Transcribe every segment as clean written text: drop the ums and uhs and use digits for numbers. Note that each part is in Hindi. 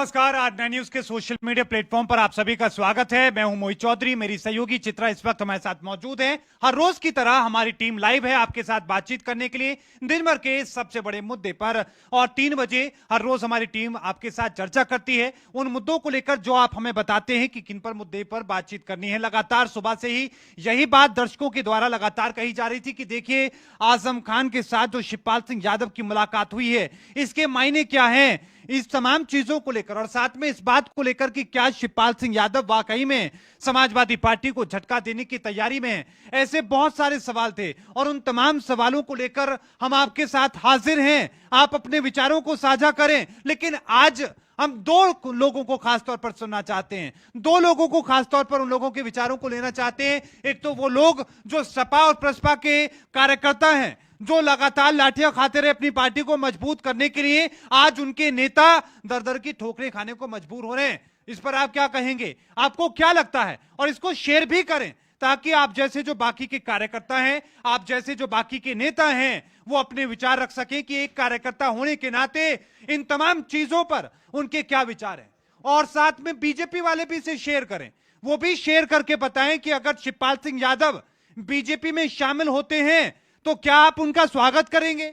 नमस्कार। आज 9 न्यूज के सोशल मीडिया प्लेटफॉर्म पर आप सभी का स्वागत है। मैं हूं मोहित चौधरी, मेरी सहयोगी चित्रा इस वक्त हमारे साथ मौजूद है। हर रोज की तरह हमारी टीम लाइव है आपके साथ बातचीत करने के लिए दिन भर के सबसे बड़े मुद्दे पर, और 3 बजे हर रोज हमारी टीम आपके साथ चर्चा करती है उन मुद्दों को लेकर जो आप हमें बताते हैं कि किन पर मुद्दे पर बातचीत करनी है। लगातार सुबह से ही यही बात दर्शकों के द्वारा लगातार कही जा रही थी कि देखिए, आजम खान के साथ जो शिवपाल सिंह यादव की मुलाकात हुई है, इसके मायने क्या हैं, इस तमाम चीजों को लेकर, और साथ में इस बात को लेकर कि क्या शिवपाल सिंह यादव वाकई में समाजवादी पार्टी को झटका देने की तैयारी में है। ऐसे बहुत सारे सवाल थे और उन तमाम सवालों को लेकर हम आपके साथ हाजिर हैं। आप अपने विचारों को साझा करें, लेकिन आज हम 2 लोगों को खासतौर पर सुनना चाहते हैं। 2 लोगों को खासतौर पर उन लोगों के विचारों को लेना चाहते हैं। एक तो वो लोग जो सपा और प्रसपा के कार्यकर्ता हैं, जो लगातार लाठियां खाते रहे अपनी पार्टी को मजबूत करने के लिए, आज उनके नेता दर दर की ठोकरें खाने को मजबूर हो रहे हैं। इस पर आप क्या कहेंगे, आपको क्या लगता है? और इसको शेयर भी करें ताकि आप जैसे जो बाकी के कार्यकर्ता हैं, आप जैसे जो बाकी के नेता हैं, वो अपने विचार रख सकें कि एक कार्यकर्ता होने के नाते इन तमाम चीजों पर उनके क्या विचार हैं। और साथ में बीजेपी वाले भी इसे शेयर करें, वो भी शेयर करके बताएं कि अगर शिवपाल सिंह यादव बीजेपी में शामिल होते हैं तो क्या आप उनका स्वागत करेंगे?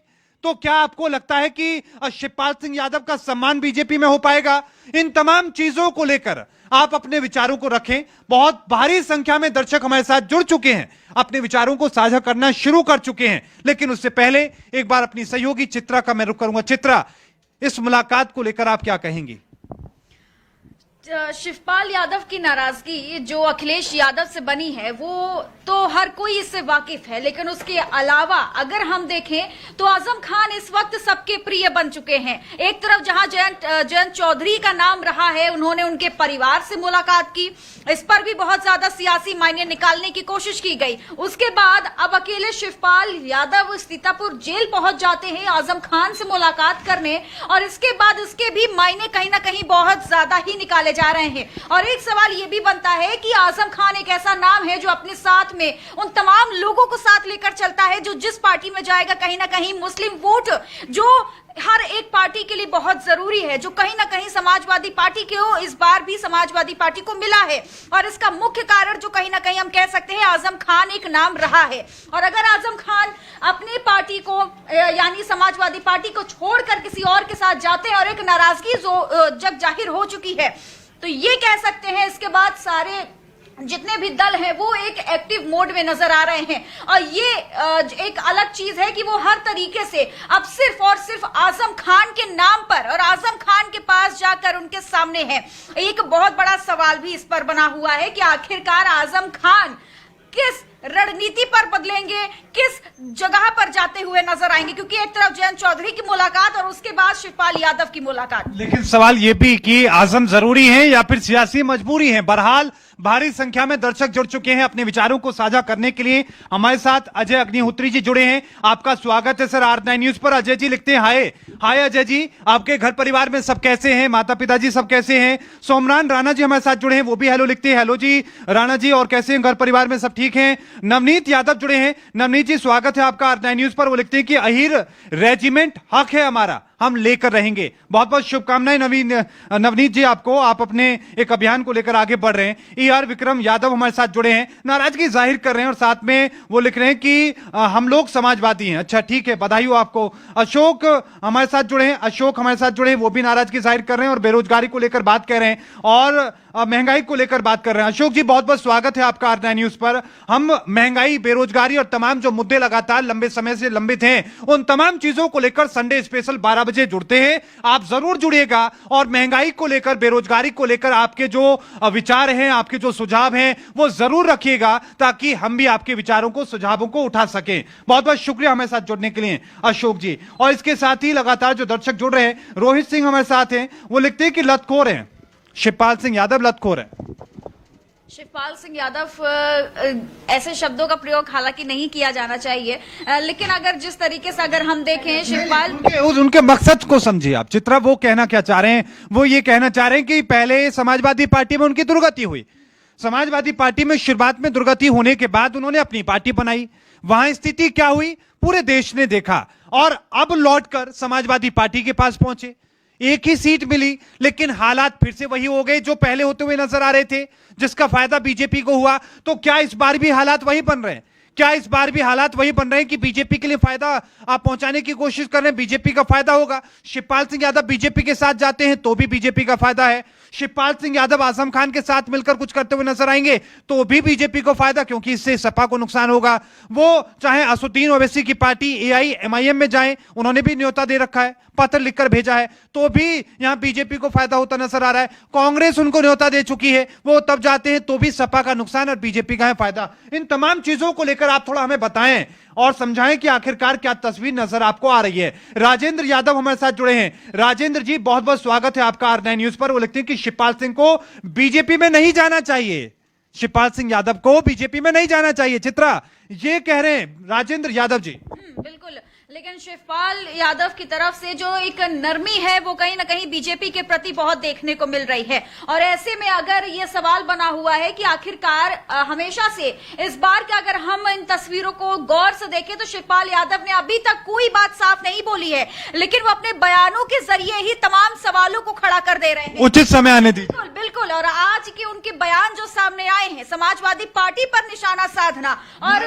तो क्या आपको लगता है कि शिवपाल सिंह यादव का सम्मान बीजेपी में हो पाएगा? इन तमाम चीजों को लेकर आप अपने विचारों को रखें। बहुत भारी संख्या में दर्शक हमारे साथ जुड़ चुके हैं, अपने विचारों को साझा करना शुरू कर चुके हैं, लेकिन उससे पहले एक बार अपनी सहयोगी चित्रा का मैं रुख करूंगा। चित्रा, इस मुलाकात को लेकर आप क्या कहेंगी? शिवपाल यादव की नाराजगी जो अखिलेश यादव से बनी है वो तो हर कोई इससे वाकिफ है, लेकिन उसके अलावा अगर हम देखें तो आजम खान इस वक्त सबके प्रिय बन चुके हैं। एक तरफ जहां जयंत चौधरी का नाम रहा है, उन्होंने उनके परिवार से मुलाकात की, इस पर भी बहुत ज्यादा सियासी मायने निकालने की कोशिश की गई। उसके बाद अब अकेले शिवपाल यादव सीतापुर जेल पहुंच जाते हैं आजम खान से मुलाकात करने, और इसके बाद इसके भी मायने कहीं ना कहीं बहुत ज्यादा ही निकाले जा रहे हैं। और एक सवाल यह भी बनता है कि आजम खान एक ऐसा नाम है जो अपने साथ में उन तमाम लोगों को साथ लेकर चलता है जो जिस पार्टी में जाएगा कहीं ना कहीं मुस्लिम वोट जो हर एक पार्टी के लिए बहुत जरूरी है, जो कहीं ना कहीं समाजवादी पार्टी को इस बार भी समाजवादी पार्टी को मिला है। और इसका मुख्य कारण जो कहीं ना कहीं हम कह सकते हैं आजम खान एक नाम रहा है। और अगर आजम खान अपनी पार्टी को यानी समाजवादी पार्टी को छोड़कर किसी और के साथ जाते हैं और एक नाराजगी जो जग जाहिर हो चुकी है, तो ये कह सकते हैं इसके बाद सारे जितने भी दल हैं वो एक एक्टिव मोड में नजर आ रहे हैं। और ये एक अलग चीज है कि वो हर तरीके से अब सिर्फ और सिर्फ आजम खान के नाम पर और आजम खान के पास जाकर उनके सामने है। एक बहुत बड़ा सवाल भी इस पर बना हुआ है कि आखिरकार आजम खान किस रणनीति पर बदलेंगे, किस जगह पर जाते हुए नजर आएंगे, क्योंकि एक तरफ जयंत चौधरी की मुलाकात और उसके बाद शिवपाल यादव की मुलाकात। लेकिन सवाल यह भी कि आजम जरूरी है या फिर सियासी मजबूरी है। बहरहाल भारी संख्या में दर्शक जुड़ चुके हैं अपने विचारों को साझा करने के लिए। हमारे साथ अजय अग्निहोत्री जी जुड़े हैं, आपका स्वागत है सर R9 न्यूज पर। अजय जी लिखते हैं हाय। हाय अजय जी, आपके घर परिवार में सब कैसे हैं, माता पिताजी सब कैसे हैं? सोमरान राणा जी हमारे साथ जुड़े हैं, वो भी हेलो लिखते हैं। हेलो जी राणा जी, और कैसे हैं, घर परिवार में सब ठीक हैं? नवनीत यादव जुड़े हैं। नवनीत जी स्वागत है आपका R9 न्यूज पर। वो लिखते हैं कि अहिर रेजिमेंट हक है हमारा, हम लेकर रहेंगे। बहुत बहुत शुभकामनाएं नवनीत जी आपको, आप अपने एक अभियान को लेकर आगे बढ़ रहे हैं। ER विक्रम यादव हमारे साथ जुड़े हैं, नाराजगी जाहिर कर रहे हैं और साथ में वो लिख रहे हैं कि हम लोग समाजवादी हैं। अच्छा ठीक है, बधाई हो आपको। अशोक हमारे साथ जुड़े हैं, अशोक हमारे साथ जुड़े हैं, वो भी नाराजगी जाहिर कर रहे हैं और बेरोजगारी को लेकर बात कर रहे हैं और महंगाई को लेकर बात कर रहे हैं। अशोक जी बहुत बहुत स्वागत है आपका R9 न्यूज पर। हम महंगाई, बेरोजगारी और तमाम जो मुद्दे लगातार लंबे समय से लंबित हैं, उन तमाम चीजों को लेकर संडे स्पेशल 12 बजे जुड़ते हैं। आप जरूर जुड़िएगा और महंगाई को लेकर, बेरोजगारी को लेकर आपके जो विचार हैं, आपके जो सुझाव हैं, वो जरूर रखिएगा ताकि हम भी आपके विचारों को, सुझावों को उठा सकें। बहुत बहुत शुक्रिया हमारे साथ जुड़ने के लिए अशोक जी। और इसके साथ ही लगातार जो दर्शक जुड़ रहे हैं, रोहित सिंह हमारे साथ हैं, वो लिखते हैं कि लतखोर हैं, शिवपाल सिंह यादव लतखोर है। शिवपाल सिंह यादव ऐसे शब्दों का प्रयोग हालांकि नहीं किया जाना चाहिए, लेकिन अगर जिस तरीके से अगर हम देखें शिवपाल उनके मकसद को समझिए आप चित्रा। वो कहना क्या चाह रहे हैं, वो ये कहना चाह रहे हैं कि पहले समाजवादी पार्टी में उनकी दुर्गति हुई, समाजवादी पार्टी में शुरुआत में दुर्गति होने के बाद उन्होंने अपनी पार्टी बनाई, वहां स्थिति क्या हुई पूरे देश ने देखा और अब लौटकर समाजवादी पार्टी के पास पहुंचे। एक ही सीट मिली, लेकिन हालात फिर से वही हो गए जो पहले होते हुए नजर आ रहे थे, जिसका फायदा बीजेपी को हुआ। तो क्या इस बार भी हालात वही बन रहे हैं? क्या इस बार भी हालात वही बन रहे हैं कि बीजेपी के लिए फायदा आप पहुंचाने की कोशिश कर रहे हैं, बीजेपी का फायदा होगा? शिवपाल सिंह यादव बीजेपी के साथ जाते हैं तो भी बीजेपी का फायदा है, शिवपाल सिंह यादव आजम खान के साथ मिलकर कुछ करते हुए नजर आएंगे तो भी बीजेपी को फायदा, क्योंकि इससे सपा को नुकसान होगा। वो चाहे असुद्दीन ओवैसी की पार्टी एआईएमआईएम में जाएं, उन्होंने भी न्योता दे रखा है, पत्र लिखकर भेजा है, तो भी यहां बीजेपी को फायदा होता नजर आ रहा है। कांग्रेस उनको न्योता दे चुकी है, वो तब जाते हैं तो भी सपा का नुकसान और बीजेपी का है फायदा। इन तमाम चीजों को लेकर आप थोड़ा हमें बताएं और समझाएं कि आखिरकार क्या तस्वीर नजर आपको आ रही है। राजेंद्र यादव हमारे साथ जुड़े हैं। राजेंद्र जी, बहुत बहुत स्वागत है आपका R9 न्यूज पर। वो लिखते हैं कि शिवपाल सिंह को बीजेपी में नहीं जाना चाहिए, शिवपाल सिंह यादव को बीजेपी में नहीं जाना चाहिए, चित्रा ये कह रहे हैं राजेंद्र यादव जी। बिल्कुल, लेकिन शिवपाल यादव की तरफ से जो एक नरमी है वो कहीं ना कहीं बीजेपी के प्रति बहुत देखने को मिल रही है। और ऐसे में अगर ये सवाल बना हुआ है कि आखिरकार हमेशा से इस बार के अगर हम इन तस्वीरों को गौर से देखें तो शिवपाल यादव ने अभी तक कोई बात साफ नहीं बोली है, लेकिन वो अपने बयानों के जरिए ही तमाम सवालों को खड़ा कर दे रहे हैं। उचित समय आने दीजिए। बिल्कुल बिल्कुल, और आज के उनके बयान जो सामने आए हैं, समाजवादी पार्टी पर निशाना साधना और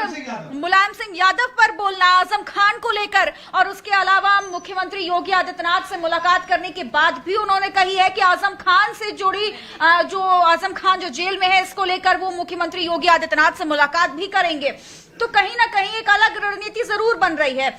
मुलायम सिंह यादव पर बोलना, आजम खान को लेकर, और उसके अलावा मुख्यमंत्री योगी आदित्यनाथ से मुलाकात करने के बाद भी उन्होंने कही है कि आजम खान से जुड़ी जो आजम खान जो जेल में है इसको लेकर वो मुख्यमंत्री योगी आदित्यनाथ से मुलाकात भी करेंगे। तो कहीं ना कहीं एक अलग रणनीति जरूर बन रही है।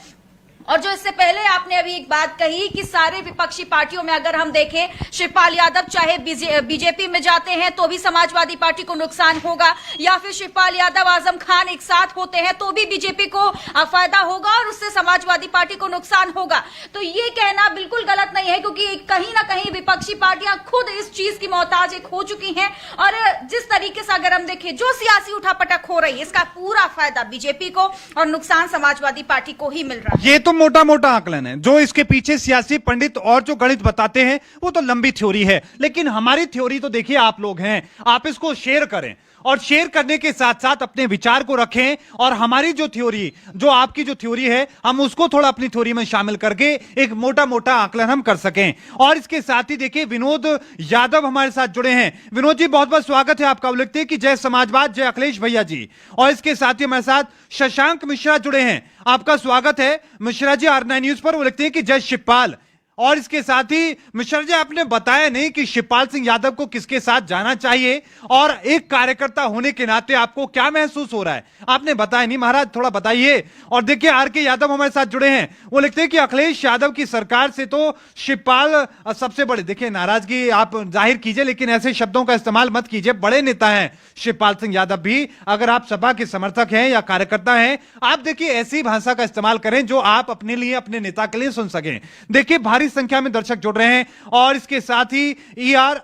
और जो इससे पहले आपने अभी एक बात कही कि सारे विपक्षी पार्टियों में अगर हम देखें, शिवपाल यादव चाहे बीजेपी में जाते हैं तो भी समाजवादी पार्टी को नुकसान होगा, या फिर शिवपाल यादव आजम खान एक साथ होते हैं तो भी बीजेपी को फायदा होगा और उससे समाजवादी पार्टी को नुकसान होगा। तो ये कहना बिल्कुल गलत नहीं है, क्योंकि कहीं ना कहीं विपक्षी पार्टियां खुद इस चीज की मोहताज एक हो चुकी हैं। और जिस तरीके से अगर हम देखें जो सियासी उठापटक हो रही है, इसका पूरा फायदा बीजेपी को और नुकसान समाजवादी पार्टी को ही मिल रहा है। ये तो मोटा मोटा आकलन है, जो इसके पीछे सियासी पंडित और जो गणित बताते हैं वो तो लंबी थ्योरी है, लेकिन हमारी थ्योरी तो देखिए आप लोग हैं, आप इसको शेयर करें और शेयर करने के साथ साथ अपने विचार को रखें और हमारी जो थ्योरी, जो आपकी जो थ्योरी है, हम उसको थोड़ा अपनी थ्योरी में शामिल करके एक मोटा मोटा आकलन हम कर सकें। और इसके साथ ही देखिए विनोद यादव हमारे साथ जुड़े हैं। विनोद जी, बहुत बहुत स्वागत है आपका। वो लिखते हैं कि जय समाजवाद, जय अखिलेश भैया जी। और इसके साथ ही हमारे साथ शशांक मिश्रा जुड़े हैं, आपका स्वागत है मिश्रा जी R9 न्यूज पर। वो लिखते हैं कि जय शिवपाल। और इसके साथ ही मिश्रा जी, आपने बताया नहीं कि शिवपाल सिंह यादव को किसके साथ जाना चाहिए, और एक कार्यकर्ता होने के नाते आपको क्या महसूस हो रहा है, आपने बताया नहीं महाराज, थोड़ा बताइए। और देखिए R के यादव हमारे साथ जुड़े हैं। वो लिखते हैं कि अखिलेश यादव की सरकार से तो शिवपाल सबसे बड़े, देखिए नाराजगी आप जाहिर कीजिए लेकिन ऐसे शब्दों का इस्तेमाल मत कीजिए, बड़े नेता हैं शिवपाल सिंह यादव भी। अगर आप सपा के समर्थक हैं या कार्यकर्ता हैं, आप देखिए ऐसी भाषा का इस्तेमाल करें जो आप अपने लिए, अपने नेता के लिए सुन सकें। देखिए भारी संख्या में दर्शक जुड़ रहे हैं। और इसके साथ ही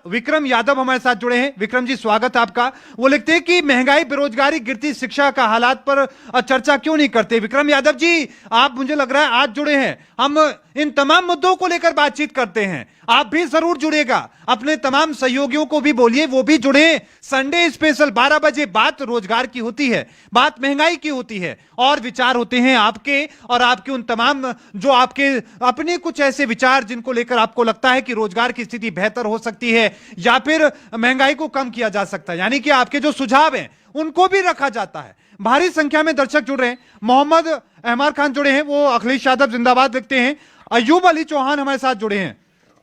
विक्रम यादव हमारे साथ जुड़े हैं। विक्रम जी, स्वागत आपका। वो लिखते हैं कि महंगाई, बेरोजगारी, गिरती शिक्षा का हालात पर चर्चा क्यों नहीं करते? विक्रम यादव जी, आप मुझे लग रहा है आज जुड़े हैं, हम इन तमाम मुद्दों को लेकर बातचीत करते हैं, आप भी जरूर जुड़ेगा, अपने तमाम सहयोगियों को भी बोलिए वो भी जुड़े। संडे स्पेशल 12 बजे बात रोजगार की होती है, बात महंगाई की होती है, और विचार होते हैं आपके, और आपके उन तमाम जो आपके अपने कुछ ऐसे विचार जिनको लेकर आपको लगता है कि रोजगार की स्थिति बेहतर हो सकती है या फिर महंगाई को कम किया जा सकता है, यानी कि आपके जो सुझाव हैं उनको भी रखा जाता है। भारी संख्या में दर्शक जुड़ रहे हैं। मोहम्मद अहमद खान जुड़े हैं, वो अखिलेश यादव जिंदाबाद लिखते हैं। अयूब अली चौहान हमारे साथ जुड़े हैं।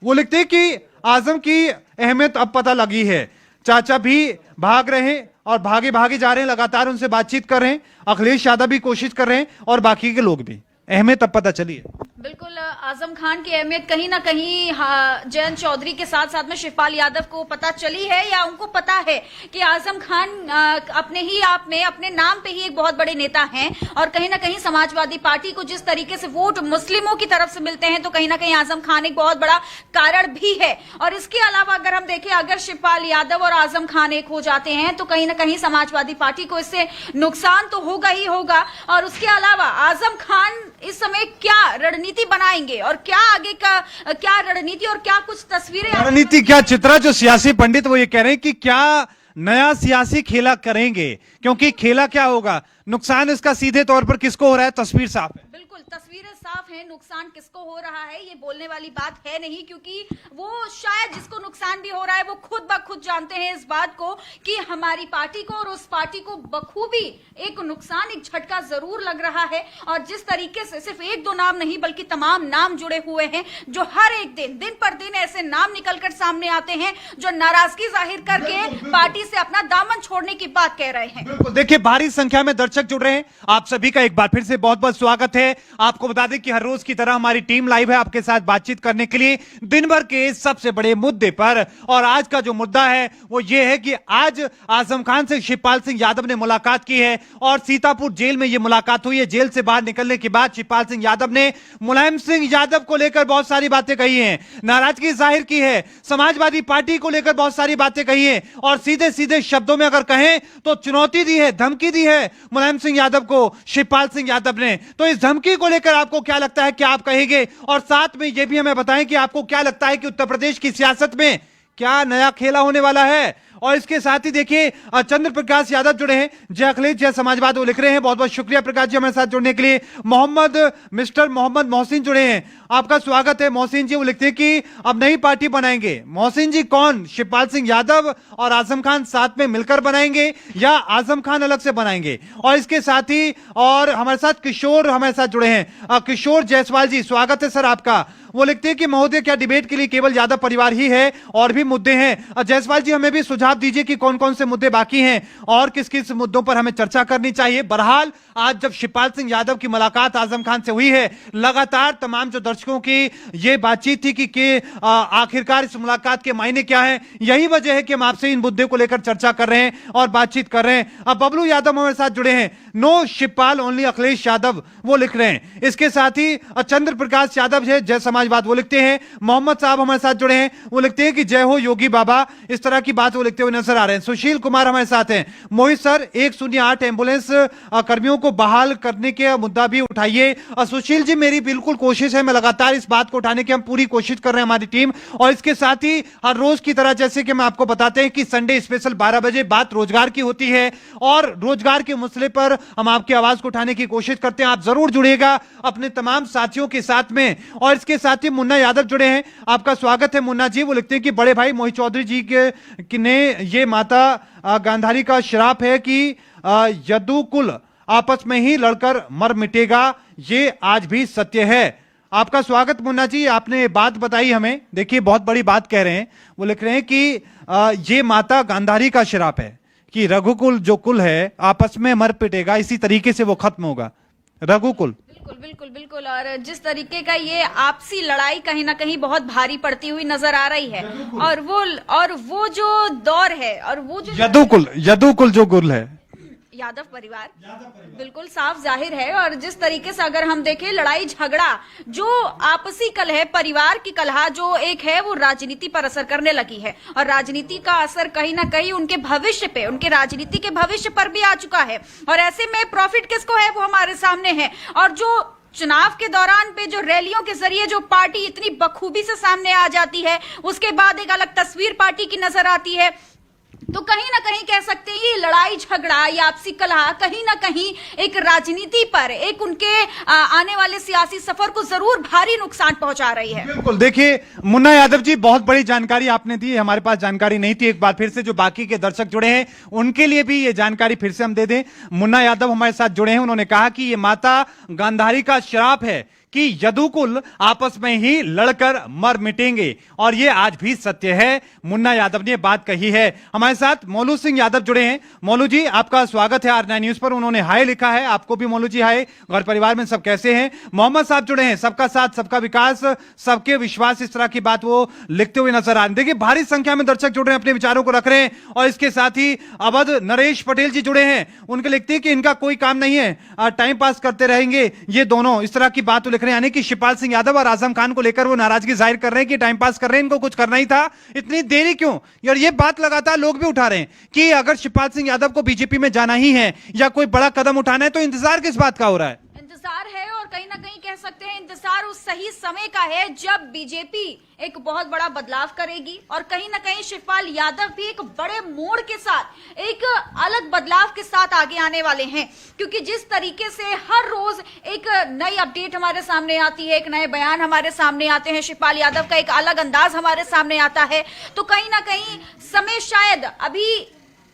वो लिखते हैं कि आजम की अहमियत अब पता लगी है, चाचा भी भाग रहे हैं और भागे भागे जा रहे हैं, लगातार उनसे बातचीत कर रहे हैं, अखिलेश यादव भी कोशिश कर रहे हैं और बाकी के लोग भी, अहमियत अब पता चली है। बिल्कुल, आजम खान की अहमियत कहीं ना कहीं जयंत चौधरी के साथ साथ में शिवपाल यादव को पता चली है, या उनको पता है कि आजम खान अपने ही आप में, अपने नाम पे ही एक बहुत बड़े नेता हैं, और कहीं ना कहीं समाजवादी पार्टी को जिस तरीके से वोट मुस्लिमों की तरफ से मिलते हैं, तो कहीं ना कहीं आजम खान एक बहुत बड़ा कारण भी है। और इसके अलावा अगर हम देखें, अगर शिवपाल यादव और आजम खान एक हो जाते हैं तो कहीं ना कहीं समाजवादी पार्टी को इससे नुकसान तो होगा ही होगा। और उसके अलावा आजम खान इस समय क्या रणनीति बनाएंगे और क्या आगे का क्या रणनीति और क्या कुछ तस्वीरें, रणनीति क्या चित्रा, जो सियासी पंडित वो ये कह रहे हैं कि क्या नया सियासी खेला करेंगे, क्योंकि खेला क्या होगा, नुकसान इसका सीधे तौर पर किसको हो रहा है, तस्वीर साफ है। बिल्कुल तस्वीरें साफ है, नुकसान किसको हो रहा है, ये बोलने वाली बात है नहीं, क्योंकि वो शायद जिसको नुकसान भी हो रहा है वो खुद ब खुद जानते हैं इस बात को कि हमारी पार्टी को और उस पार्टी को बखूबी एक नुकसान, एक झटका जरूर लग रहा है। और जिस तरीके से सिर्फ एक दो नाम नहीं बल्कि तमाम नाम जुड़े हुए हैं, जो हर एक दिन पर दिन ऐसे नाम निकलकर सामने आते हैं जो नाराजगी जाहिर करके पार्टी से अपना दामन छोड़ने की बात कह रहे हैं। देखिए, भारी संख्या में दर्शक जुड़ रहे हैं, आप सभी का एक बार फिर से बहुत बहुत स्वागत है। आपको बता दें कि हर रोज की तरह हमारी टीम लाइव है आपके साथ बातचीत करने के लिए दिन भर के सबसे बड़े मुद्दे पर। और आज का जो मुद्दा है वो ये है कि आज आजम खान से शिवपाल सिंह यादव ने मुलाकात की है और सीतापुर जेल में ये मुलाकात हुई है। जेल से बाहर निकलने के बाद शिवपाल सिंह यादव ने मुलायम सिंह यादव को लेकर बहुत सारी बातें कही हैं, नाराजगी जाहिर की है, समाजवादी पार्टी को लेकर बहुत सारी बातें कही हैं और सीधे सीधे शब्दों में अगर कहें तो चुनौती दी है, धमकी दी है मुलायम सिंह यादव को शिवपाल सिंह यादव ने। तो इस धमकी को लेकर आपको क्या लगता है, क्या आप कहेंगे? और साथ में यह भी हमें बताएं कि आपको क्या लगता है कि उत्तर प्रदेश की सियासत में क्या नया खेला होने वाला है। और इसके साथ ही देखिए, चंद्र प्रकाश यादव जुड़े हैं, जय अखिलेश जय समाजवाद, वो लिख रहे हैं। बहुत बहुत शुक्रिया प्रकाश जी हमारे साथ जुड़ने के लिए। मिस्टर मोहम्मद मोहसिन जुड़े हैं, आपका स्वागत है। मोहसिन जी वो लिखते हैं कि अब नई पार्टी बनाएंगे। मोहसिन जी कौन, शिवपाल सिंह यादव और आजम खान साथ में मिलकर बनाएंगे या आजम खान अलग से बनाएंगे? और इसके साथ ही और हमारे साथ किशोर हमारे साथ जुड़े हैं, किशोर जायसवाल जी स्वागत है सर आपका। वो लिखते हैं कि महोदय क्या डिबेट के लिए केवल यादव परिवार ही है और भी मुद्दे हैं? जायसवाल जी हमें भी सुझाव दीजिए कि कौन कौन से मुद्दे बाकी हैं और किस किस मुद्दों पर हमें चर्चा करनी चाहिए। बहरहाल आज जब शिवपाल सिंह यादव की मुलाकात आजम खान से हुई है, लगातार तमाम जो दर्शकों की ये बातचीत थी कि आखिरकार इस मुलाकात के मायने क्या है। यही वजह है कि हम आपसे इन मुद्दे को लेकर चर्चा कर रहे हैं और बातचीत कर रहे हैं। अब बबलू यादव हमारे साथ जुड़े हैं, नो शिवपाल ओनली अखिलेश यादव, वो लिख रहे हैं। इसके साथ ही चंद्र प्रकाश यादव है, जय समाजवाद, वो लिखते हैं। मोहम्मद साहब हमारे साथ जुड़े हैं, वो लिखते हैं कि जय हो योगी बाबा, इस तरह की बात वो लिखते हुए नजर आ रहे हैं। सुशील कुमार हमारे साथ हैं। मोहित सर 108 एम्बुलेंस कर्मियों को बहाल करने के मुद्दा भी उठाइए। सुशील जी मेरी बिल्कुल कोशिश है, मैं लगातार इस बात को उठाने की हम पूरी कोशिश कर रहे हैं हमारी टीम। और इसके साथ ही हर रोज की तरह जैसे कि मैं आपको बताते हैं कि संडे स्पेशल 12 बजे बात रोजगार की होती है और रोजगार के मसले पर हम आपकी आवाज को उठाने की कोशिश करते हैं। आप जरूर जुड़िएगा अपने तमाम साथियों के साथ में। और इसके साथ ही मुन्ना यादव जुड़े हैं, आपका स्वागत है मुन्ना जी। वो लिखते हैं कि बड़े भाई मोहित चौधरी जी के ने ये माता गांधारी का श्राप है कि यदुकुल आपस में ही लड़कर मर मिटेगा, ये आज भी सत्य है। आपका स्वागत मुन्ना जी, आपने बात बताई हमें। देखिए बहुत बड़ी बात कह रहे हैं, वो लिख रहे हैं कि ये माता गांधारी का श्राप है कि रघुकुल जो कुल है आपस में मर पिटेगा, इसी तरीके से वो खत्म होगा रघुकुल। बिल्कुल बिल्कुल बिल्कुल। और जिस तरीके का ये आपसी लड़ाई कहीं ना कहीं बहुत भारी पड़ती हुई नजर आ रही है और वो जो दौर है और वो जो यदुकुल जो गुल है, यादव परिवार बिल्कुल साफ जाहिर है। और जिस तरीके से अगर हम देखें लड़ाई झगड़ा जो आपसी कलह, परिवार की कलह जो एक है, वो राजनीति पर असर करने लगी है और राजनीति का असर कहीं ना कहीं उनके भविष्य पे, उनके राजनीति के भविष्य पर भी आ चुका है। और ऐसे में प्रॉफिट किसको है वो हमारे सामने है। और जो चुनाव के दौरान पे जो रैलियों के जरिए जो पार्टी इतनी बखूबी से सामने आ जाती है, उसके बाद एक अलग तस्वीर पार्टी की नजर आती है, तो कहीं ना कहीं कह सकते हैं ये लड़ाई झगड़ा या आपसी कलह कहीं ना कहीं एक राजनीति पर, एक उनके आने वाले सियासी सफर को जरूर भारी नुकसान पहुंचा रही है। बिल्कुल। देखिए मुन्ना यादव जी बहुत बड़ी जानकारी आपने दी, हमारे पास जानकारी नहीं थी। एक बार फिर से जो बाकी के दर्शक जुड़े हैं उनके लिए भी ये जानकारी फिर से हम दे दें। मुन्ना यादव हमारे साथ जुड़े हैं, उन्होंने कहा कि ये माता गांधारी का श्राप है कि यदुकुल आपस में ही लड़कर मर मिटेंगे और ये आज भी सत्य है। मुन्ना यादव ने बात कही है। हमारे साथ मौलू सिंह यादव जुड़े हैं। मौलू जी आपका स्वागत है R9 न्यूज पर, उन्होंने हाय लिखा है। आपको भी मौलू जी हाय। घर परिवार में सब कैसे हैं? मोहम्मद साहब जुड़े हैं, सबका साथ सबका विकास सबके विश्वास, इस तरह की बात वो लिखते हुए नजर आ रहे हैं। देखिए भारी संख्या में दर्शक जुड़ रहे हैं, अपने विचारों को रख रहे हैं। और इसके साथ ही अवध नरेश पटेल जी जुड़े हैं, उनके लिखते हैं कि इनका कोई काम नहीं है, टाइम पास करते रहेंगे ये दोनों, इस तरह की बात लिख रहे हैं। यानी कि शिवपाल सिंह यादव और आजम खान को लेकर वो नाराजगी जाहिर कर रहे हैं कि टाइम पास कर रहे हैं, इनको कुछ करना ही था, इतनी देरी क्यों? और ये बात लगातार लोग भी उठा रहे हैं कि अगर शिवपाल सिंह यादव को बीजेपी में जाना ही है या कोई बड़ा कदम उठाना है तो इंतजार किस बात का हो रहा है? इंतजार है और कहीं ना कहीं कह सकते हैं इंतजार उस सही समय का है जब बीजेपी एक बहुत बड़ा बदलाव करेगी और कहीं ना कहीं शिवपाल यादव भी एक बड़े मोड़ के साथ एक अलग अलग बदलाव के साथ आगे आने वाले हैं, क्योंकि जिस तरीके से हर रोज एक नई अपडेट हमारे सामने आती है, एक नए बयान हमारे सामने आते हैं, शिवपाल यादव का एक अलग अंदाज हमारे सामने आता है, तो कहीं ना कहीं समय शायद अभी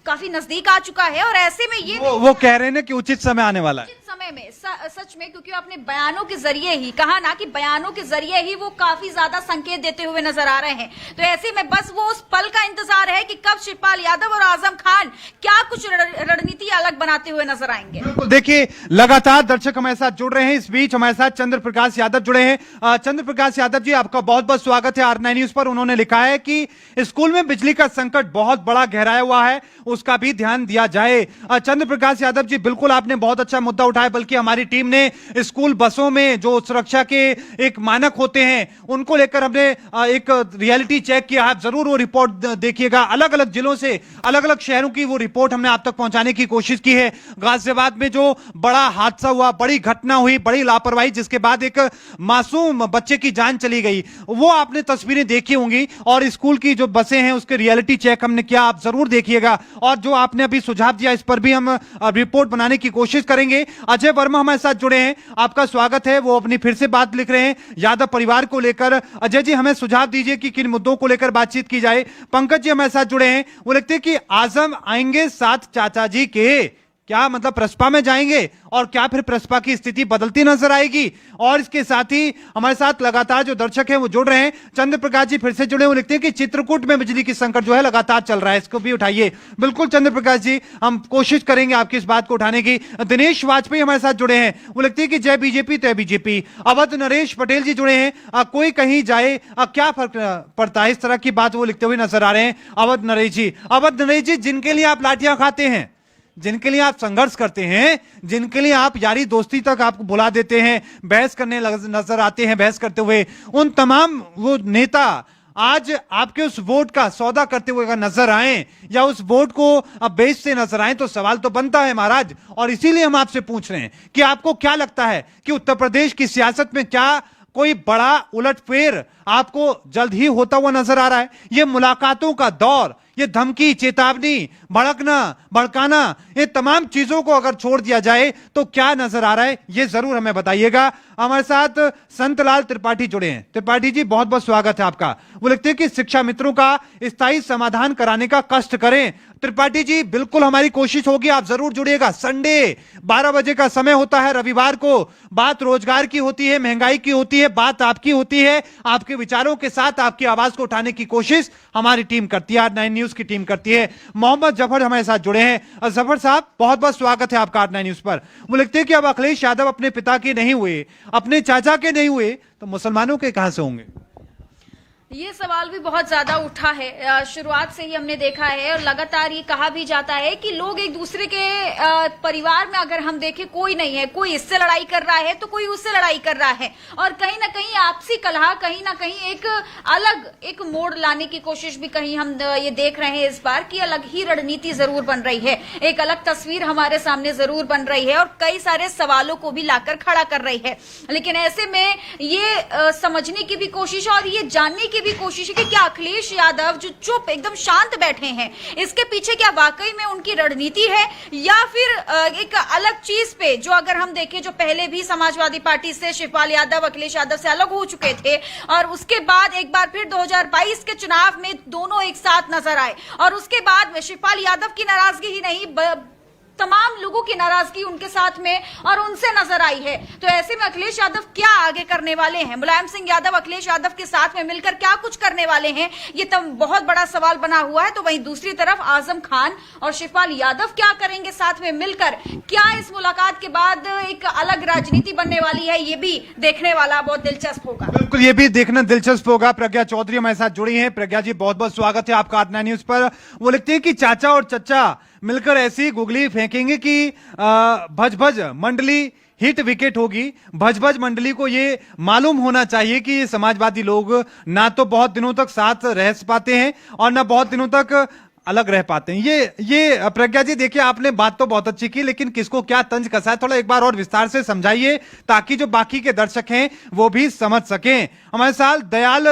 काफी नजदीक आ चुका है। और ऐसे में ये वो कह रहे हैं ना कि उचित समय आने वाला है, उचित समय में सच में, क्योंकि आपने बयानों के जरिए ही कहा ना कि बयानों के जरिए ही वो काफी ज्यादा संकेत देते हुए नजर आ रहे हैं। तो ऐसे में बस वो उस पल का इंतजार है कि कब शिवपाल यादव और आजम खान क्या कुछ रणनीति अलग बनाते हुए नजर आएंगे। बिल्कुल, देखिए लगातार दर्शक हमारे साथ जुड़ रहे हैं। इस बीच हमारे साथ चंद्र प्रकाश यादव जुड़े हैं। चंद्र प्रकाश यादव जी, आपका बहुत बहुत स्वागत है R9 न्यूज पर। उन्होंने लिखा है कि स्कूल में बिजली का संकट बहुत बड़ा गहराया हुआ है, उसका भी ध्यान दिया जाए। चंद्र प्रकाश यादव जी, बिल्कुल आपने बहुत अच्छा मुद्दा उठाया, बल्कि हमारी टीम ने स्कूल बसों में जो सुरक्षा के एक मानक होते हैं उनको लेकर हमने एक रियलिटी चेक किया। आप जरूर वो रिपोर्ट देखिएगा। अलग अलग जिलों से, अलग अलग शहरों की वो रिपोर्ट हमने आप तक पहुंचाने की कोशिश की है। गाजियाबाद में जो बड़ा हादसा हुआ, बड़ी घटना हुई, बड़ी लापरवाही, जिसके बाद एक मासूम बच्चे की जान चली गई, वो आपने तस्वीरें देखी होंगी। और स्कूल की जो बसें हैं उसके रियलिटी चेक हमने किया, आप जरूर देखिएगा। और जो आपने अभी सुझाव दिया, इस पर भी हम रिपोर्ट बनाने की कोशिश करेंगे। अजय वर्मा हमारे साथ जुड़े हैं, आपका स्वागत है। वो अपनी फिर से बात लिख रहे हैं यादव परिवार को लेकर। अजय जी, हमें सुझाव दीजिए कि किन मुद्दों को लेकर बातचीत की जाए। पंकज जी हमारे साथ जुड़े हैं, वो लिखते हैं कि आजम आएंगे साथ चाचा जी के, क्या मतलब प्रसपा में जाएंगे और क्या फिर प्रसपा की स्थिति बदलती नजर आएगी। और इसके साथ ही हमारे साथ लगातार जो दर्शक हैं वो जुड़ रहे हैं। चंद्र प्रकाश जी फिर से जुड़े, वो लिखते हैं कि चित्रकूट में बिजली की संकट जो है लगातार चल रहा है, इसको भी उठाइए। बिल्कुल चंद्र प्रकाश जी, हम कोशिश करेंगे आपकी इस बात को उठाने की। दिनेश वाजपेयी हमारे साथ जुड़े हैं, वो लिखते हैं कि जय बीजेपी तय बीजेपी। अवध नरेश पटेल जी जुड़े हैं, कोई कहीं जाए क्या फर्क पड़ता है, इस तरह की बात वो लिखते हुए नजर आ रहे हैं। अवध नरेश जी, जिनके लिए आप लाठियां खाते हैं, जिनके लिए आप संघर्ष करते हैं, जिनके लिए आप यारी दोस्ती तक आपको बुला देते हैं, बहस करने नजर आते हैं, बहस करते हुए, उन तमाम वो नेता आज आपके उस वोट का सौदा करते हुए अगर नजर आए या उस वोट को अब बेचते नजर आए तो सवाल तो बनता है महाराज। और इसीलिए हम आपसे पूछ रहे हैं कि आपको क्या लगता है कि उत्तर प्रदेश की सियासत में क्या कोई बड़ा उलटफेर आपको जल्द ही होता हुआ नजर आ रहा है? ये मुलाकातों का दौर, ये धमकी, चेतावनी, भड़कना, भड़काना, ये तमाम चीजों को अगर छोड़ दिया जाए तो क्या नजर आ रहा है, ये जरूर हमें बताइएगा। हमारे साथ संतलाल त्रिपाठी जुड़े हैं। त्रिपाठी जी, बहुत बहुत स्वागत है आपका। वो लिखते हैं कि शिक्षा मित्रों का स्थायी समाधान कराने का कष्ट करें। त्रिपाठी जी, बिल्कुल हमारी कोशिश होगी, आप जरूर जुड़िएगा। संडे 12 बजे का समय होता है, रविवार को। बात रोजगार की होती है, महंगाई की होती है, बात आपकी होती है। आपके विचारों के साथ आपकी आवाज को उठाने की कोशिश हमारी टीम करती है, R9 न्यूज की टीम करती है। मोहम्मद जफर हमारे साथ जुड़े हैं। जफर साहब, बहुत बहुत स्वागत है आपका R9 न्यूज पर। वो लिखते हैं कि अब अखिलेश यादव अपने पिता के नहीं हुए, अपने चाचा के नहीं हुए, तो मुसलमानों के कहां से होंगे? ये सवाल भी बहुत ज्यादा उठा है। शुरुआत से ही हमने देखा है और लगातार ये कहा भी जाता है कि लोग एक दूसरे के परिवार में अगर हम देखें कोई नहीं है, कोई इससे लड़ाई कर रहा है तो कोई उससे लड़ाई कर रहा है, और कहीं ना कहीं आपसी कलह, कहीं ना कहीं एक अलग एक मोड़ लाने की कोशिश भी कहीं हम ये देख रहे हैं इस बार की अलग ही रणनीति जरूर बन रही है, एक अलग तस्वीर हमारे सामने जरूर बन रही है और कई सारे सवालों को भी लाकर खड़ा कर रही है। लेकिन ऐसे में ये समझने की भी कोशिश और ये जानने की भी कोशिश है कि क्या अखिलेश यादव जो चुप एकदम शांत बैठे हैं, इसके पीछे क्या वाकई में उनकी रणनीति है या फिर एक अलग चीज पे, जो अगर हम देखें जो पहले भी समाजवादी पार्टी से शिवपाल यादव अखिलेश यादव से अलग हो चुके थे और उसके बाद एक बार फिर 2022 के चुनाव में दोनों एक साथ नजर आए और उसके बाद में शिवपाल यादव की नाराजगी ही नहीं, तमाम लोगों की नाराजगी उनके साथ में और उनसे नजर आई है। तो ऐसे में अखिलेश यादव क्या आगे करने वाले हैं, मुलायम सिंह यादव अखिलेश यादव के साथ में मिलकर क्या कुछ करने वाले हैं, ये तब बहुत बड़ा सवाल बना हुआ है। तो वहीं दूसरी तरफ आजम खान और शिवपाल यादव क्या करेंगे साथ में मिलकर, क्या इस मुलाकात के बाद एक अलग राजनीति बनने वाली है, ये भी देखने वाला बहुत दिलचस्प होगा। बिल्कुल, ये भी देखना दिलचस्प होगा। प्रज्ञा चौधरी हमारे साथ जुड़ी हैं। प्रज्ञा जी, बहुत बहुत स्वागत है आपका R9 न्यूज पर। वो लिखते हैं कि चाचा और चचा मिलकर ऐसी गुगली फेंकेंगे कि भज भज मंडली हिट विकेट होगी। भज भज मंडली को ये मालूम होना चाहिए कि ये समाजवादी लोग ना तो बहुत दिनों तक साथ रह पाते हैं और ना बहुत दिनों तक अलग रह पाते हैं। ये प्रज्ञा जी देखिए, आपने बात तो बहुत अच्छी की, लेकिन किसको क्या तंज कसा है थोड़ा एक बार और विस्तार से समझाइए, ताकि जो बाकी के दर्शक हैं वो भी समझ सकें। हमारे साथ दयाल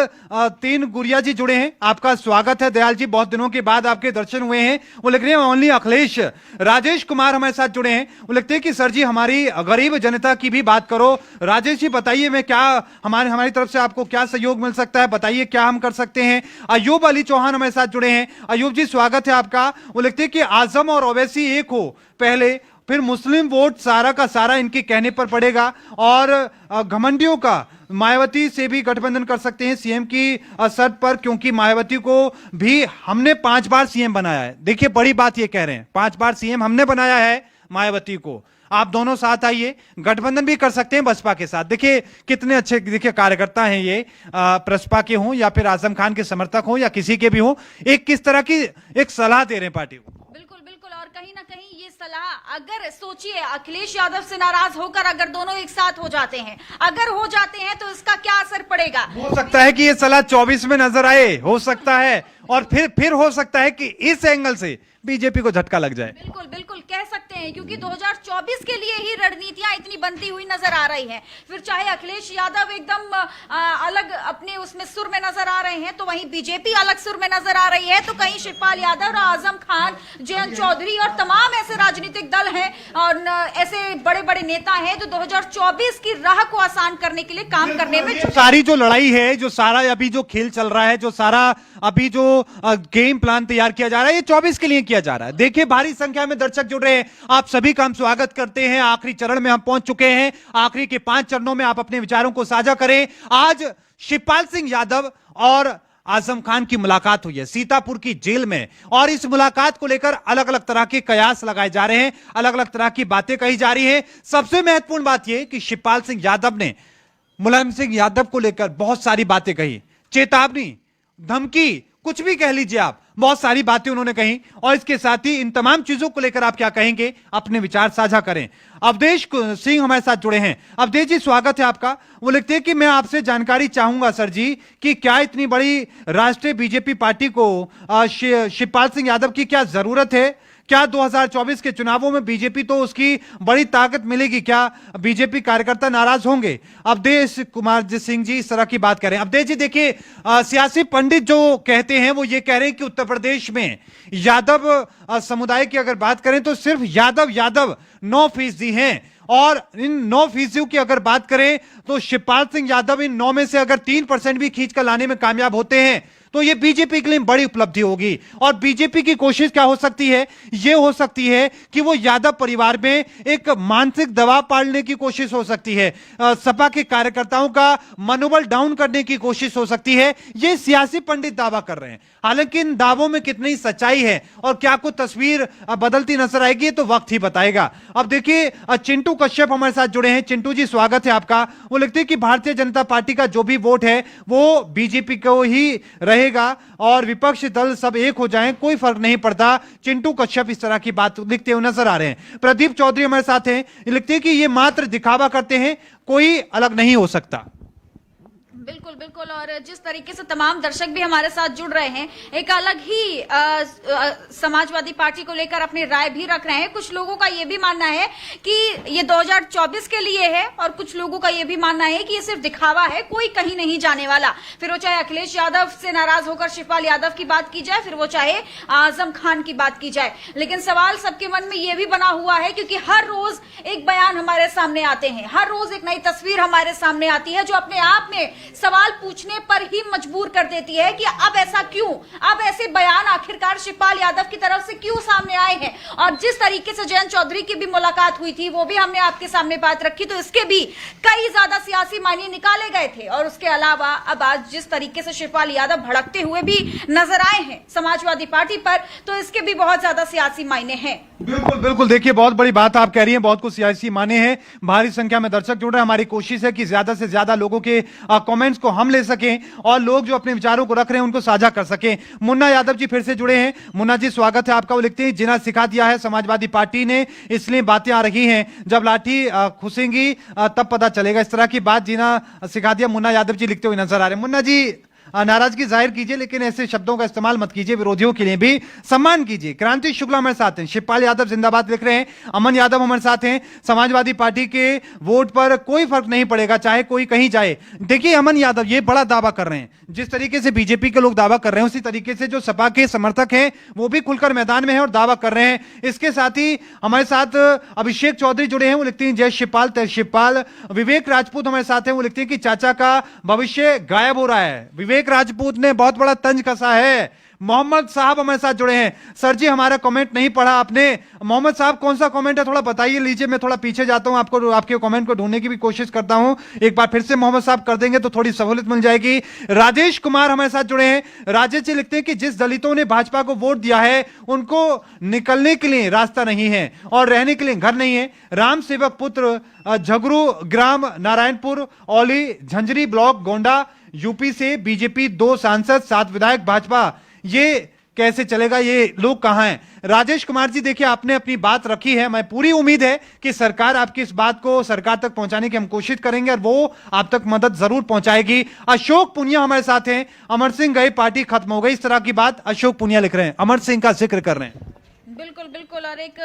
तीन गुड़िया जी जुड़े हैं, आपका स्वागत है दयाल जी, बहुत दिनों के बाद आपके दर्शन हुए हैं। वो लिख रहे हैं ओनली अखिलेश। राजेश कुमार हमारे साथ जुड़े हैं, वो लिखते हैं कि सर जी हमारी गरीब जनता की भी बात करो। राजेश जी बताइए, मैं क्या हमारी तरफ से आपको क्या सहयोग मिल सकता है, बताइए क्या हम कर सकते हैं। अयूब अली चौहान हमारे साथ जुड़े हैं, अयूब जी स्वागत है आपका। वो लिखते हैं कि आजम और ओवैसी एक हो पहले, फिर मुस्लिम वोट सारा का सारा इनके कहने पर पड़ेगा, और घमंडियों का मायावती से भी गठबंधन कर सकते हैं सीएम की शर्त पर, क्योंकि मायावती को भी हमने 5 बार सीएम बनाया है। देखिए बड़ी बात ये कह रहे हैं, 5 बार सीएम हमने बनाया है मायावती को, आप दोनों साथ आइए, गठबंधन भी कर सकते हैं बसपा के साथ। देखिए कितने अच्छे देखिए कार्यकर्ता हैं ये, प्रसपा के हों या फिर आजम खान के समर्थक हों या किसी के भी हों, एक किस तरह की एक सलाह दे रहे हैं पार्टी को। बिल्कुल बिल्कुल, और कहीं ना कहीं ये सलाह, अगर सोचिए अखिलेश यादव से नाराज होकर अगर दोनों एक साथ हो जाते हैं, अगर हो जाते हैं तो इसका क्या असर पड़ेगा। हो सकता है कि ये सलाह 24 में नजर आए, हो सकता है, और फिर हो सकता है कि इस एंगल से बीजेपी को झटका लग जाए। बिल्कुल बिल्कुल कह सकते हैं, क्योंकि 2024 के लिए ही रणनीतियां इतनी बनती हुई नजर आ रही हैं। फिर चाहे अखिलेश यादव एकदम अलग अपने उसमें सुर में नजर आ रहे हैं, तो वहीं बीजेपी अलग सुर में नजर आ रही है, तो कहीं शिवपाल यादव और आजम खान, जयंत चौधरी और तमाम ऐसे राजनीतिक दल हैं और ऐसे बड़े बड़े नेता हैं जो 2024 की राह को आसान करने के लिए काम करने में सारी जो लड़ाई है, जो सारा अभी जो खेल चल रहा है, जो सारा अभी जो गेम प्लान तैयार किया जा रहा है, ये 24 के लिए किया जा रहा है। देखिए भारी संख्या में दर्शक जुड़ रहे हैं, आप सभी का हम स्वागत करते हैं। आखिरी चरण में हम पहुंच चुके हैं, आखिरी के 5 चरणों में आप अपने विचारों को साझा करें। आज शिवपाल सिंह यादव और आजम खान की मुलाकात हुई है सीतापुर की जेल में, और इस मुलाकात को लेकर अलग अलग तरह के कयास लगाए जा रहे हैं, अलग अलग तरह की बातें कही जा रही हैं। सबसे महत्वपूर्ण बात यह कि शिवपाल सिंह यादव ने मुलायम सिंह यादव को लेकर बहुत सारी बातें कही, चेतावनी, धमकी, कुछ भी कह लीजिए आप, बहुत सारी बातें उन्होंने कही। और इसके साथ ही इन तमाम चीजों को लेकर आप क्या कहेंगे, अपने विचार साझा करें। अवधेश सिंह हमारे साथ जुड़े हैं। अवधेश जी स्वागत है आपका। वो लिखते हैं कि मैं आपसे जानकारी चाहूंगा सर जी कि क्या इतनी बड़ी राष्ट्रीय बीजेपी पार्टी को शिवपाल सिंह यादव की क्या जरूरत है, क्या 2024 के चुनावों में बीजेपी तो उसकी बड़ी ताकत मिलेगी, क्या बीजेपी कार्यकर्ता नाराज होंगे। अवधेश कुमार सिंह जी इस तरह की बात करें। अवधेश जी देखिए, सियासी पंडित जो कहते हैं वो ये कह रहे हैं कि उत्तर प्रदेश में यादव समुदाय की अगर बात करें तो सिर्फ यादव 9% हैं, और इन 9% की अगर बात करें तो शिवपाल सिंह यादव इन 9 में से अगर 3% भी खींच कर लाने में कामयाब होते हैं तो ये बीजेपी के लिए बड़ी उपलब्धि होगी। और बीजेपी की कोशिश क्या हो सकती है, ये हो सकती है कि वो यादव परिवार में एक मानसिक दबाव पालने की कोशिश हो सकती है, सपा के कार्यकर्ताओं का मनोबल डाउन करने की कोशिश हो सकती है। ये सियासी पंडित दावा कर रहे हैं, हालांकि इन दावों में कितनी सच्चाई है और क्या कोई तस्वीर बदलती नजर आएगी तो वक्त ही बताएगा। अब देखिए चिंटू कश्यप हमारे साथ जुड़े हैं। चिंटू जी स्वागत है आपका। वो लिखते हैं कि भारतीय जनता पार्टी का जो भी वोट है वो बीजेपी को ही रहेगा और विपक्ष दल सब एक हो जाएं, कोई फर्क नहीं पड़ता। चिंटू कश्यप इस तरह की बात लिखते हुए नजर आ रहे हैं। प्रदीप चौधरी हमारे साथ हैं, लिखते हैं कि ये मात्र दिखावा करते हैं, कोई अलग नहीं हो सकता। बिल्कुल बिल्कुल, और जिस तरीके से तमाम दर्शक भी हमारे साथ जुड़ रहे हैं, एक अलग ही समाजवादी पार्टी को लेकर अपनी राय भी रख रहे हैं। कुछ लोगों का यह भी मानना है कि ये 2024 के लिए है, और कुछ लोगों का यह भी मानना है कि ये सिर्फ दिखावा है, कोई कहीं नहीं जाने वाला। फिर वो चाहे अखिलेश यादव से नाराज होकर शिवपाल यादव की बात की जाए, फिर वो चाहे आजम खान की बात की जाए, लेकिन सवाल सबके मन में यह भी बना हुआ है, क्योंकि हर रोज एक बयान हमारे सामने आते हैं, हर रोज एक नई तस्वीर हमारे सामने आती है, जो अपने आप में सवाल पूछने पर ही मजबूर कर देती है कि अब ऐसा क्यों, अब ऐसे बयान आखिरकार शिवपाल यादव की तरफ से क्यों सामने आए हैं। और जिस तरीके से जयंत चौधरी की भी मुलाकात हुई थी, वो भी हमने आपके सामने बात रखी, तो इसके भी कई ज्यादा सियासी मायने निकाले गए थे। और उसके अलावा अब आज जिस तरीके से शिवपाल यादव भड़कते हुए भी नजर आए हैं समाजवादी पार्टी पर, तो इसके भी बहुत ज्यादा सियासी मायने हैं। बिल्कुल बिल्कुल, देखिए बहुत बड़ी बात आप कह रही हैं, बहुत कुछ सियासी माने हैं। भारी संख्या में दर्शक जुड़ रहे हैं। हमारी कोशिश है कि ज्यादा से ज्यादा लोगों के कमेंट्स को हम ले सकें और लोग जो अपने विचारों को रख रहे हैं उनको साझा कर सकें। मुन्ना यादव जी फिर से जुड़े हैं। मुन्ना जी स्वागत है आपका। वो लिखते हैं जिना सिखा दिया है समाजवादी पार्टी ने, इसलिए बातें आ रही हैं, जब लाठी खुसेंगी तब पता चलेगा। इस तरह की बात जिना सिखा दिया, मुन्ना यादव जी लिखते हुए नजर आ रहे हैं। मुन्ना जी नाराजगी जाहिर कीजिए, लेकिन ऐसे शब्दों का इस्तेमाल मत कीजिए, विरोधियों के लिए भी सम्मान कीजिए। क्रांति शुक्ला हमारे साथ हैं, शिवपाल यादव जिंदाबाद लिख रहे हैं, अमन यादव हमारे साथ हैं, समाजवादी पार्टी के वोट पर कोई फर्क नहीं पड़ेगा चाहे कोई कहीं जाए। देखिए अमन यादव ये बड़ा दावा कर रहे हैं, जिस तरीके से बीजेपी के लोग दावा कर रहे हैं उसी तरीके से जो सपा के समर्थक हैं वो भी खुलकर मैदान में हैं और दावा कर रहे हैं। इसके साथ ही हमारे साथ अभिषेक चौधरी जुड़े हैं, वो लिखते हैं जय शिवपाल तय शिवपाल। विवेक राजपूत हमारे साथ हैं, वो लिखते हैं कि चाचा का भविष्य गायब हो रहा है। विवेक राजपूत ने बहुत बड़ा तंज कसा है। मोहम्मद साहब हमारे साथ जुड़े हैं, सर जी हमारा कमेंट नहीं पढ़ा आपने। मोहम्मद साहब कौन सा कमेंट है थोड़ा बताइए लीजिए, मैं थोड़ा पीछे जाता हूं, आपको आपके कमेंट को ढूंढने की भी कोशिश करता हूं। एक बार फिर से मोहम्मद साहब कर देंगे तो थोड़ी सहूलियत मिल जाएगी। राजेश कुमार हमारे साथ जुड़े हैं, राजेश जी लिखते हैं कि जिस दलितों ने भाजपा को वोट दिया है उनको निकलने के लिए रास्ता नहीं है और रहने के लिए घर नहीं है। राम सेवक पुत्र झगरू ग्राम नारायणपुर औली झंझरी ब्लॉक गोंडा यूपी से बीजेपी 2 सांसद 7 विधायक भाजपा, ये कैसे चलेगा, ये लोग कहां हैं? राजेश कुमार जी देखिए आपने अपनी बात रखी है, मैं पूरी उम्मीद है कि सरकार आपकी इस बात को सरकार तक पहुंचाने की हम कोशिश करेंगे और वो आप तक मदद जरूर पहुंचाएगी। अशोक पुनिया हमारे साथ हैं, अमर सिंह गए पार्टी खत्म हो गई, इस तरह की बात अशोक पुनिया लिख रहे हैं, अमर सिंह का जिक्र कर रहे हैं। बिल्कुल बिल्कुल, और एक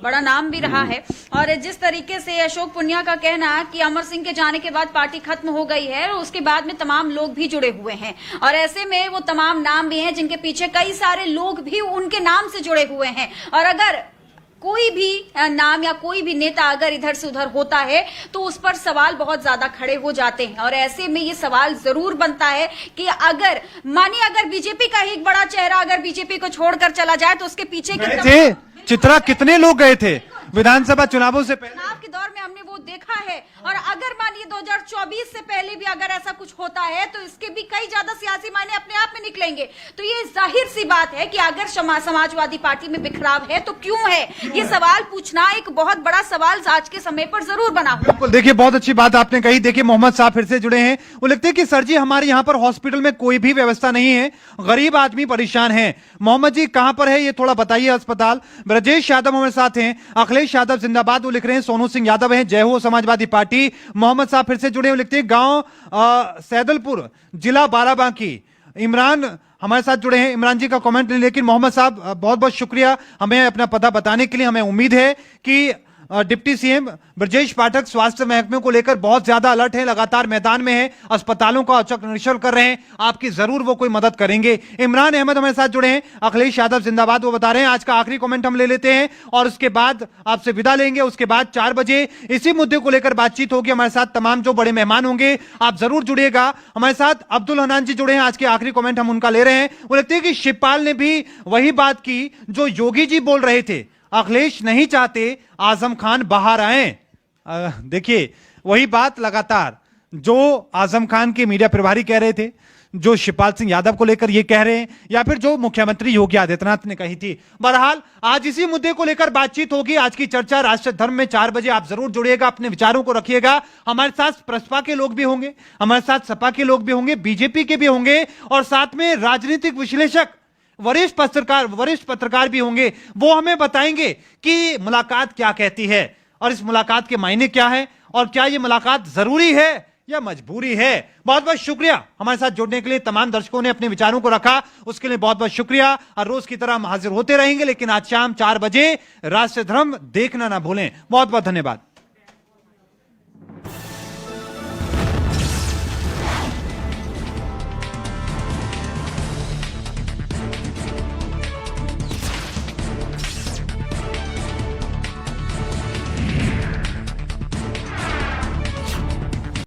बड़ा नाम भी रहा है। और जिस तरीके से अशोक पुनिया का कहना कि अमर सिंह के जाने के बाद पार्टी खत्म हो गई है और उसके बाद में तमाम लोग भी जुड़े हुए हैं और ऐसे में वो तमाम नाम भी हैं जिनके पीछे कई सारे लोग भी उनके नाम से जुड़े हुए हैं। और अगर कोई भी नाम या कोई भी नेता अगर इधर से उधर होता है तो उस पर सवाल बहुत ज्यादा खड़े हो जाते हैं। और ऐसे में ये सवाल जरूर बनता है कि अगर मानिए अगर बीजेपी का ही एक बड़ा चेहरा अगर बीजेपी को छोड़कर चला जाए तो उसके पीछे थे चित्रा कितने लोग गए थे विधानसभा चुनावों से पहले? चुनाव के दौर में हमने वो देखा है। और अगर मानिए 2024 से पहले भी अगर ऐसा कुछ होता है तो इसके भी कई ज्यादा सियासी मायने अपने आप में निकलेंगे। तो ये जाहिर सी बात है कि अगर समाजवादी पार्टी में बिखराव है तो क्यों है, ये सवाल पूछना एक बहुत बड़ा सवाल आज के समय पर जरूर बना हुआ। बिल्कुल, देखिए बहुत अच्छी बात आपने कही। देखिए मोहम्मद साहब फिर से जुड़े हैं, वो लिखते हैं कि सर जी हमारे यहाँ पर हॉस्पिटल में कोई भी व्यवस्था नहीं है, गरीब आदमी परेशान है। मोहम्मद जी कहां पर है ये थोड़ा बताइए अस्पताल। ब्रजेश यादव हमारे साथ हैं, अखिलेश यादव जिंदाबाद वो लिख रहे हैं, सोनू सिंह यादव हैं, जय हो समाजवादी पार्टी। मोहम्मद साहब फिर से जुड़े हैं, लिखते हैं गांव सैदलपुर जिला बाराबांकी। इमरान हमारे साथ जुड़े हैं, इमरान जी का कमेंट नहीं, लेकिन मोहम्मद साहब बहुत बहुत शुक्रिया हमें अपना पता बताने के लिए। हमें उम्मीद है कि डिप्टी सीएम ब्रजेश पाठक स्वास्थ्य महकमे को लेकर बहुत ज्यादा अलर्ट है, लगातार मैदान में है, अस्पतालों का औचक निरीक्षण कर रहे हैं, आपकी जरूर वो कोई मदद करेंगे। इमरान अहमद हमारे साथ जुड़े हैं, अखिलेश यादव जिंदाबाद वो बता रहे हैं। आज का आखिरी कमेंट हम ले लेते हैं और उसके बाद आपसे विदा लेंगे। उसके बाद 4 बजे इसी मुद्दे को लेकर बातचीत होगी। हमारे साथ तमाम जो बड़े मेहमान होंगे आप जरूर जुड़िएगा हमारे साथ। अब्दुल हनान जी जुड़े हैं, आज के आखिरी कमेंट हम उनका ले रहे हैं। वो लगते हैं कि शिवपाल ने भी वही बात की जो योगी जी बोल रहे थे, अखिलेश नहीं चाहते आजम खान बाहर आए। देखिए वही बात लगातार जो आजम खान के मीडिया प्रभारी कह रहे थे, जो शिवपाल सिंह यादव को लेकर ये कह रहे हैं, या फिर जो मुख्यमंत्री योगी आदित्यनाथ ने कही थी। बहरहाल आज इसी मुद्दे को लेकर बातचीत होगी। आज की चर्चा राष्ट्र धर्म में 4 बजे आप जरूर जुड़िएगा, अपने विचारों को रखिएगा। हमारे साथ प्रसपा के लोग भी होंगे, हमारे साथ सपा के लोग भी होंगे, बीजेपी के भी होंगे और साथ में राजनीतिक विश्लेषक वरिष्ठ पत्रकार भी होंगे। वो हमें बताएंगे कि मुलाकात क्या कहती है और इस मुलाकात के मायने क्या है और क्या ये मुलाकात जरूरी है या मजबूरी है। बहुत बहुत शुक्रिया हमारे साथ जुड़ने के लिए। तमाम दर्शकों ने अपने विचारों को रखा, उसके लिए बहुत बहुत शुक्रिया। हर रोज की तरह हम हाजिर होते रहेंगे, लेकिन आज शाम 4 बजे राष्ट्र धर्म देखना ना भूलें। बहुत बहुत धन्यवाद।